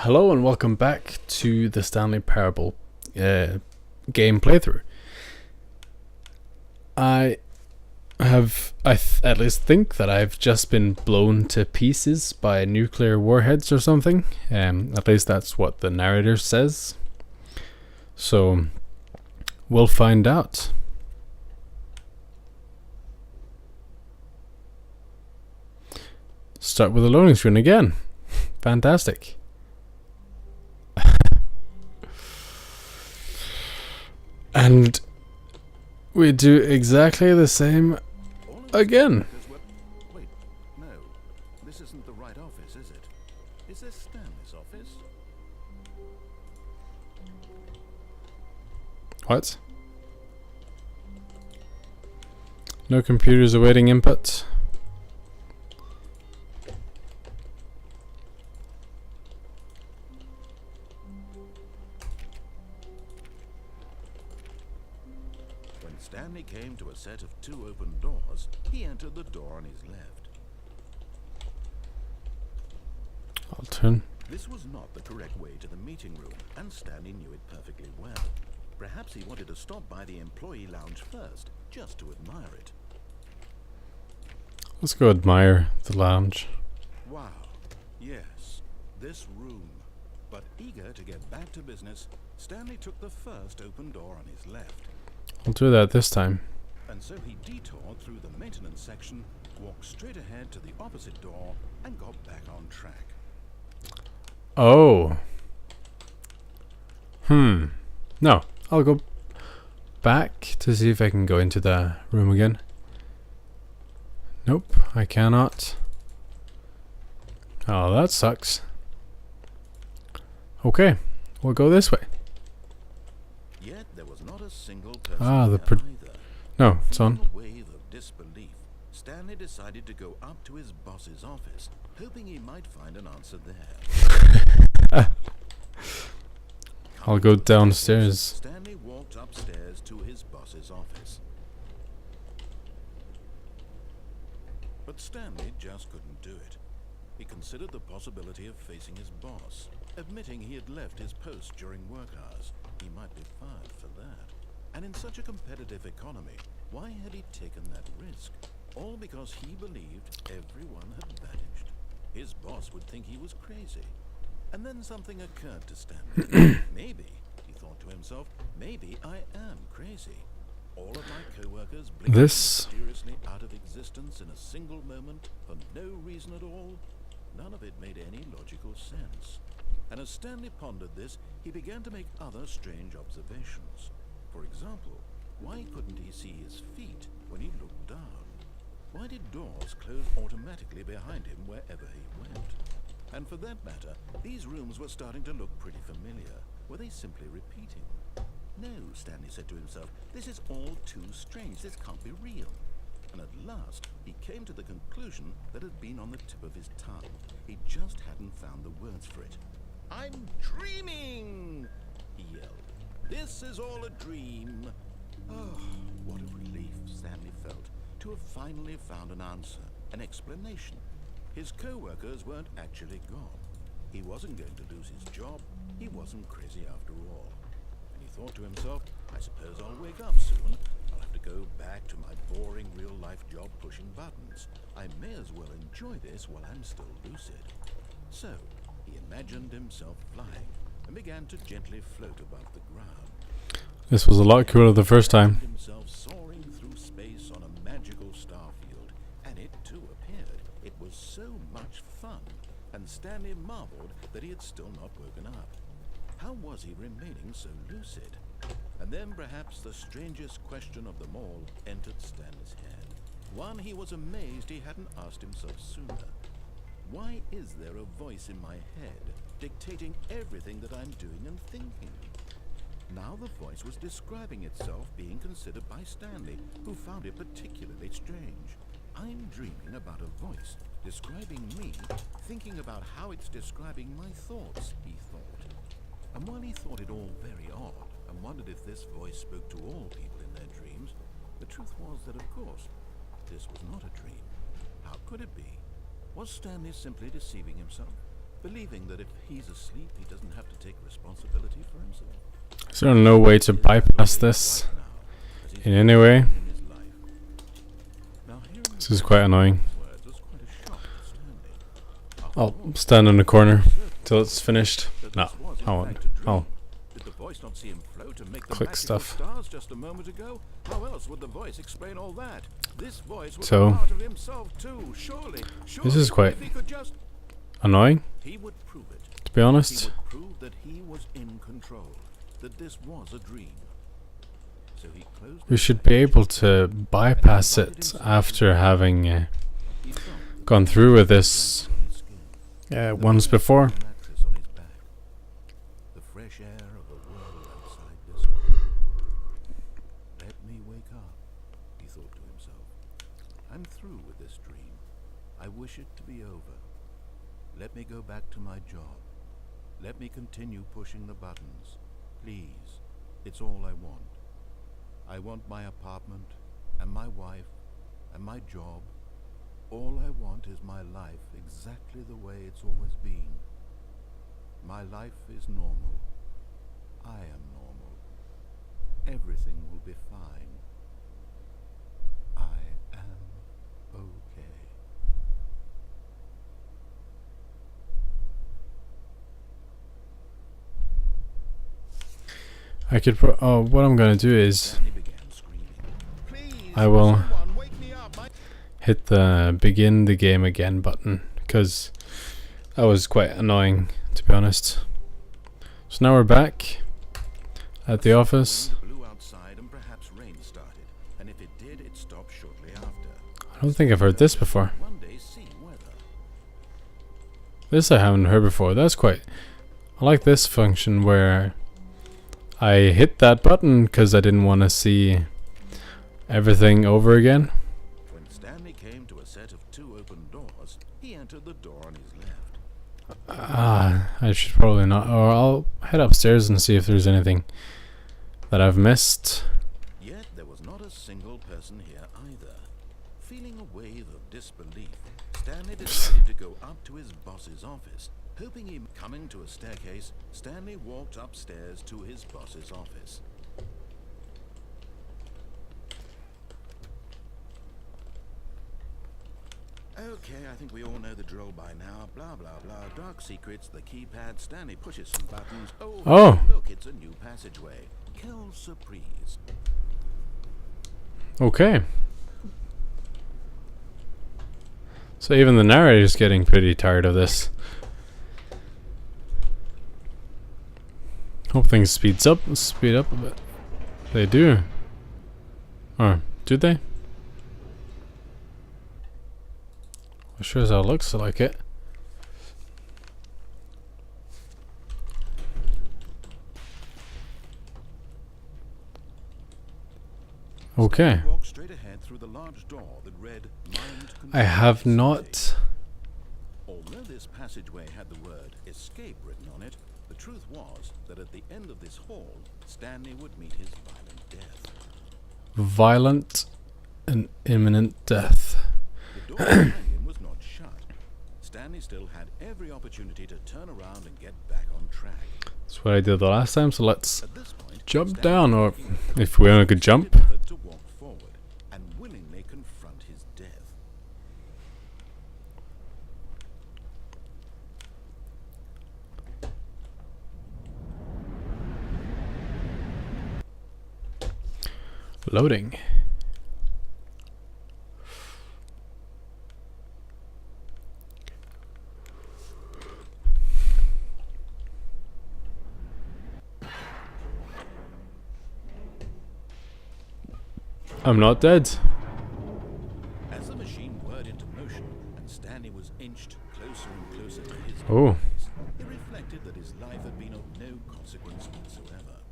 Hello and welcome back to the Stanley Parable game playthrough. I at least think that I've just been blown to pieces by nuclear warheads or something. At least that's what the narrator says. So we'll find out. Start with a loading screen again. Fantastic. And we do exactly the same again. Wait, no. This isn't the right office, is it? Is this Stanley's office? What? No computers awaiting input. When Stanley came to a set of two open doors, he entered the door on his left. I'll turn. This was not the correct way to the meeting room, and Stanley knew it perfectly well. Perhaps he wanted to stop by the employee lounge first, just to admire it. Let's go admire the lounge. Wow, yes, this room. But eager to get back to business, Stanley took the first open door on his left. I'll do that this time. And so he detoured through the maintenance section, walked straight ahead to the opposite door, and got back on track. Oh. No, I'll go back to see if I can go into the room again. Nope, I cannot. Oh, that sucks. Okay, we'll go this way. Yet there was not a single person The there either. No, it's Feeling on. a wave of disbelief, Stanley decided to go up to his boss's office, hoping he might find an answer there. I'll go downstairs. Stanley walked upstairs to his boss's office. But Stanley just couldn't do it. He considered the possibility of facing his boss, admitting he had left his post during work hours. He might be fired for that. And in such a competitive economy, why had he taken that risk? All because he believed everyone had vanished. His boss would think he was crazy. And then something occurred to Stanley. Maybe, he thought to himself, maybe I am crazy. All of my co-workers blinked mysteriously out of existence in a single moment for no reason at all. None of it made any logical sense. And as Stanley pondered this, he began to make other strange observations. For example, why couldn't he see his feet when he looked down? Why did doors close automatically behind him wherever he went? And for that matter, these rooms were starting to look pretty familiar. Were they simply repeating? No, Stanley said to himself, this is all too strange. This can't be real. And at last, he came to the conclusion that had been on the tip of his tongue. He just hadn't found the words for it. I'm dreaming, he yelled. This is all a dream. Oh, what a relief Stanley felt to have finally found an answer, an explanation. His co-workers weren't actually gone. He wasn't going to lose his job. He wasn't crazy after all. And he thought to himself, I suppose I'll wake up soon. I'll have to go back to my boring real-life job pushing buttons. I may as well enjoy this while I'm still lucid. So, he imagined himself flying and began to gently float above the ground. This was a lot cooler the first time. Himself soaring through space on a magical starfield, and it too appeared. It was so much fun, and Stanley marveled that he had still not woken up. How was he remaining so lucid? And then perhaps the strangest question of them all entered Stanley's head. One he was amazed he hadn't asked himself sooner. Why is there a voice in my head dictating everything that I'm doing and thinking? Now the voice was describing itself being considered by Stanley, who found it particularly strange. I'm dreaming about a voice describing me, thinking about how it's describing my thoughts, he thought. And while he thought it all very odd, and wondered if this voice spoke to all people in their dreams, the truth was that, of course, this was not a dream. How could it be? Was Stanley simply deceiving himself? believing that if he's asleep, he doesn't have to take responsibility for himself. Is there no way to bypass this in any way? This is quite annoying. I'll stand in the corner till it's finished. No, I won't. I'll Did the voice not see him float and make the click magical stuff. stars just a moment ago? How else would the voice explain all that? This voice was So, a part of himself too, surely. this is quite if he could just, annoying, he would prove it. to be He honest. would prove that he was in control, that this was a dream. So he closed We his should eyes be able to bypass it after having He felt the gone through with this on his skin. once before. Mattress on his back. The fresh air of a world outside this one. Let me wake up, he thought to himself. I'm through with this dream. I wish it to be over. Let me go back to my job. Let me continue pushing the buttons. Please, it's all I want. I want my apartment, and my wife, and my job. All I want is my life exactly the way it's always been. My life is normal. I am normal. Everything will be fine. I am okay. I could what I'm gonna do is Stanley began screaming. Please, I will someone wake me up. hit the begin the game again button, because that was quite annoying, to be honest. So now we're back at the office. The wind blew outside and perhaps rain started, and if it did, it stopped shortly after. I don't think I've heard this before. One day see weather. This I haven't heard before. That's quite... I like this function where I hit that button because I didn't want to see everything over again. When Stanley came to a set of 2 open doors, he entered the door on his left. I should probably not. Or I'll head upstairs and see if there's anything that I've missed. Yet there was not a single person here either. Feeling a wave of disbelief, Stanley decided to go up to his boss's office. Hoping him coming to a staircase, Stanley walked upstairs to his boss's office. Okay, I think we all know the drill by now. Blah, blah, blah. Dark secrets, the keypad. Stanley pushes some buttons. Oh. Look, it's a new passageway. Quelle surprise. Okay. So even the narrator's getting pretty tired of this. Hope things speed up a bit. They do. Or do they? Well, sure as hell looks like it. Okay. Stanley walked straight ahead through the large door that read Mind I have Control not. Although this passageway had the word escape written on it, the truth was that at the end of this hall, Stanley would meet his violent death. Violent and imminent death. The door behind him was not shut. Stanley still had every opportunity to turn around and get back on track. That's what I did the last time, so let's At this point, jump Stanley down, or became if we're on a good jump. determined to walk forward and willingly confront his death. Loading. I'm not dead. As the machine whirred into motion and Stanley was inched closer and closer to his Oh. demise, he reflected that his life had been of no consequence whatsoever.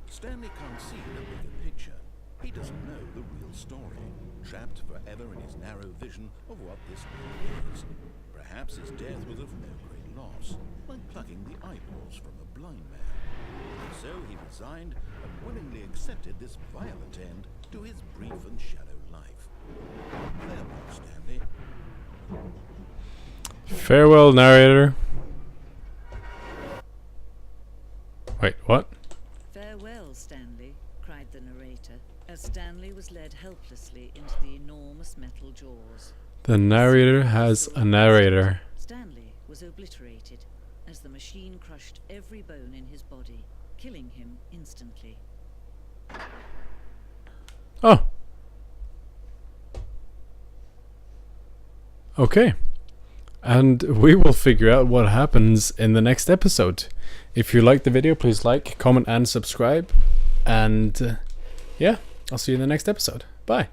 Stanley can't see the bigger picture. He doesn't know the real story, trapped forever in his narrow vision of what this world is. Perhaps his death was of no great loss, like plucking the eyeballs from a blind man. So he resigned and willingly accepted this violent end to his brief and shallow life. Farewell, Stanley. Farewell, narrator. Wait, what? Farewell, Stanley, cried the narrator, as Stanley was led helplessly into the enormous metal jaws. The narrator has a narrator. Stanley was obliterated as the machine crushed every bone in his body, killing him instantly. Oh. Okay. And we will figure out what happens in the next episode. If you like the video, please like, comment, and subscribe. And yeah, I'll see you in the next episode. Bye.